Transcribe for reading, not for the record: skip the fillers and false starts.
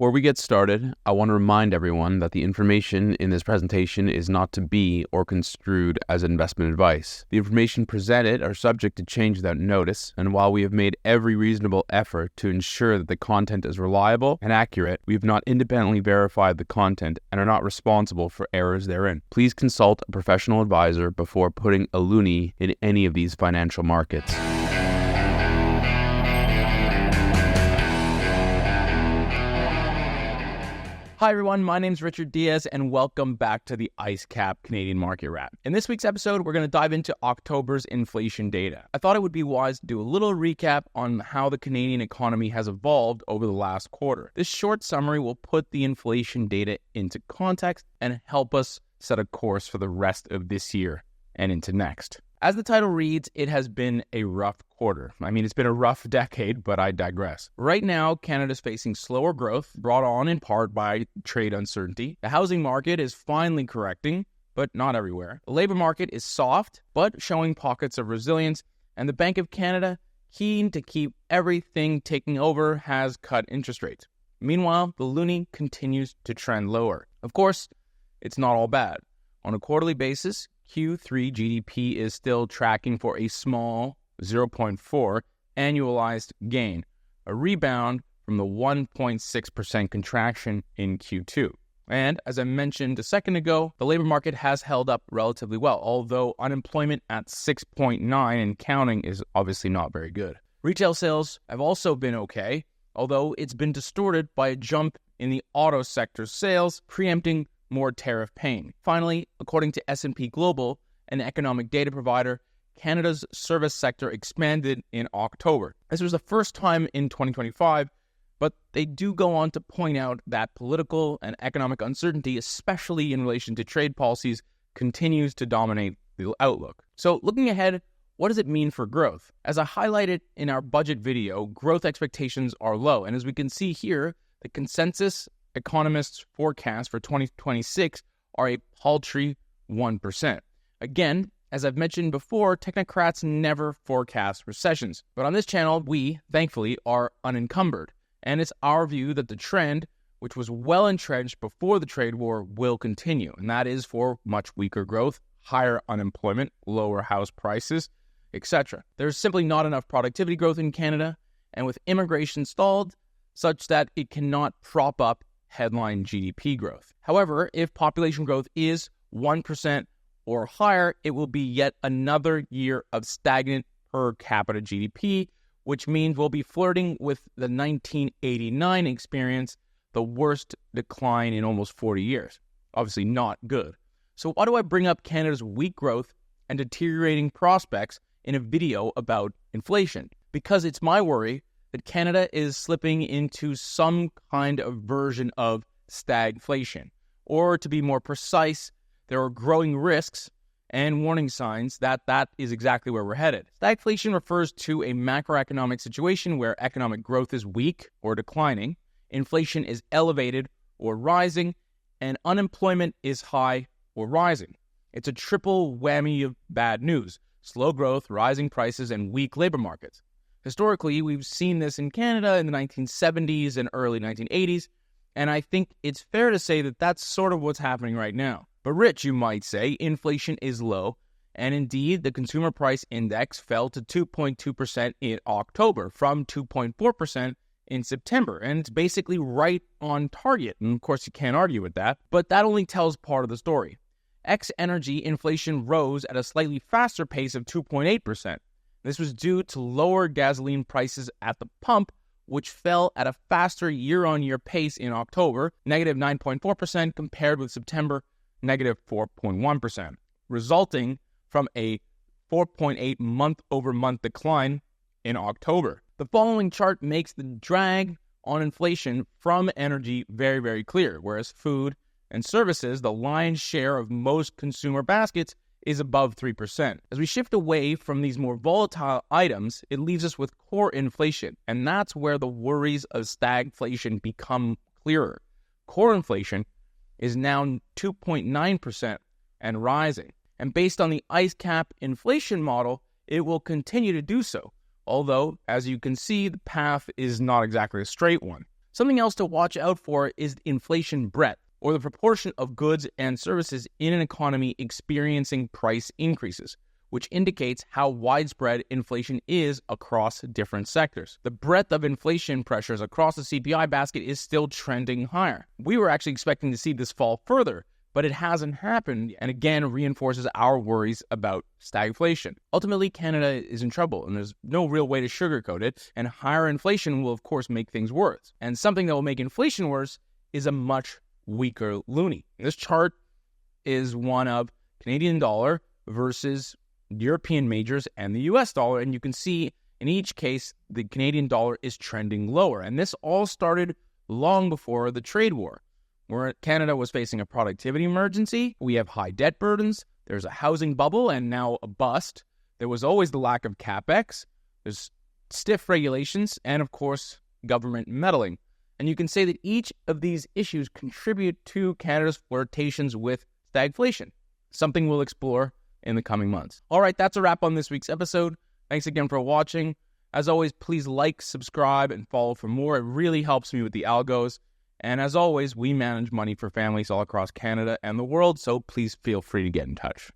Before we get started, I want to remind everyone that the information in this presentation is not to be or construed as investment advice. The information presented are subject to change without notice, and while we have made every reasonable effort to ensure that the content is reliable and accurate, we have not independently verified the content and are not responsible for errors therein. Please consult a professional advisor before putting a loonie in any of these financial markets. Hi everyone, my name's Richard Diaz and welcome back to the IceCap Canadian Market Wrap. In this week's episode, we're going to dive into October's inflation data. I thought it would be wise to do a little recap on how the Canadian economy has evolved over the last quarter. This short summary will put the inflation data into context and help us set a course for the rest of this year and into next. As the title reads, it has been a rough quarter. It's been a rough decade, but I digress. Right now, Canada's facing slower growth, brought on in part by trade uncertainty. The housing market is finally correcting, but not everywhere. The labor market is soft, but showing pockets of resilience. And the Bank of Canada, keen to keep everything taking over, has cut interest rates. Meanwhile, the loonie continues to trend lower. Of course, it's not all bad. On a quarterly basis, Q3 GDP is still tracking for a small 0.4 annualized gain, a rebound from the 1.6% contraction in Q2. And as I mentioned a second ago, the labor market has held up relatively well, although unemployment at 6.9 and counting is obviously not very good. Retail sales have also been okay, although it's been distorted by a jump in the auto sector sales, preempting more tariff pain. Finally, according to S&P Global, an economic data provider, Canada's service sector expanded in October. This was the first time in 2025, but they do go on to point out that political and economic uncertainty, especially in relation to trade policies, continues to dominate the outlook. So looking ahead, what does it mean for growth? As I highlighted in our budget video, growth expectations are low. And as we can see here, the consensus economists' forecasts for 2026 are a paltry 1%. Again, as I've mentioned before, technocrats never forecast recessions. But on this channel, we, thankfully, are unencumbered. And it's our view that the trend, which was well entrenched before the trade war, will continue. And that is for much weaker growth, higher unemployment, lower house prices, etc. There's simply not enough productivity growth in Canada, and with immigration stalled, such that it cannot prop up headline GDP growth. However, if population growth is 1% or higher, it will be yet another year of stagnant per capita GDP, which means we'll be flirting with the 1989 experience, the worst decline in almost 40 years. Obviously not good. So why do I bring up Canada's weak growth and deteriorating prospects in a video about inflation? Because it's my worry that Canada is slipping into some kind of version of stagflation. Or to be more precise, there are growing risks and warning signs that that is exactly where we're headed. Stagflation refers to a macroeconomic situation where economic growth is weak or declining, inflation is elevated or rising, and unemployment is high or rising. It's a triple whammy of bad news: slow growth, rising prices, and weak labor markets. Historically, we've seen this in Canada in the 1970s and early 1980s, and I think it's fair to say that that's sort of what's happening right now. But Rich, you might say, inflation is low, and indeed, the consumer price index fell to 2.2% in October from 2.4% in September, and it's basically right on target. And of course, you can't argue with that, but that only tells part of the story. Ex-energy inflation rose at a slightly faster pace of 2.8%. This was due to lower gasoline prices at the pump, which fell at a faster year-on-year pace in October, negative 9.4% compared with September, negative 4.1%, resulting from a 4.8 month-over-month decline in October. The following chart makes the drag on inflation from energy very, very clear, whereas food and services, the lion's share of most consumer baskets, is above 3%. As we shift away from these more volatile items, it leaves us with core inflation, and that's where the worries of stagflation become clearer. Core inflation is now 2.9% and rising. And based on the IceCap inflation model, it will continue to do so. Although, as you can see, the path is not exactly a straight one. Something else to watch out for is inflation breadth, or the proportion of goods and services in an economy experiencing price increases, which indicates how widespread inflation is across different sectors. The breadth of inflation pressures across the CPI basket is still trending higher. We were actually expecting to see this fall further, but it hasn't happened, and again reinforces our worries about stagflation. Ultimately, Canada is in trouble, and there's no real way to sugarcoat it, and higher inflation will of course make things worse. And something that will make inflation worse is a much weaker loonie. This chart is one of Canadian dollar versus European majors and the US dollar, and you can see in each case the Canadian dollar is trending lower. And this all started long before the trade war, where Canada was facing a productivity emergency. We have high debt burdens, there's a housing bubble and now a bust. There was always the lack of capex, there's stiff regulations, and of course government meddling. And you can say that each of these issues contribute to Canada's flirtations with stagflation, something we'll explore in the coming months. All right, that's a wrap on this week's episode. Thanks again for watching. As always, please like, subscribe, and follow for more. It really helps me with the algos. And as always, we manage money for families all across Canada and the world, so please feel free to get in touch.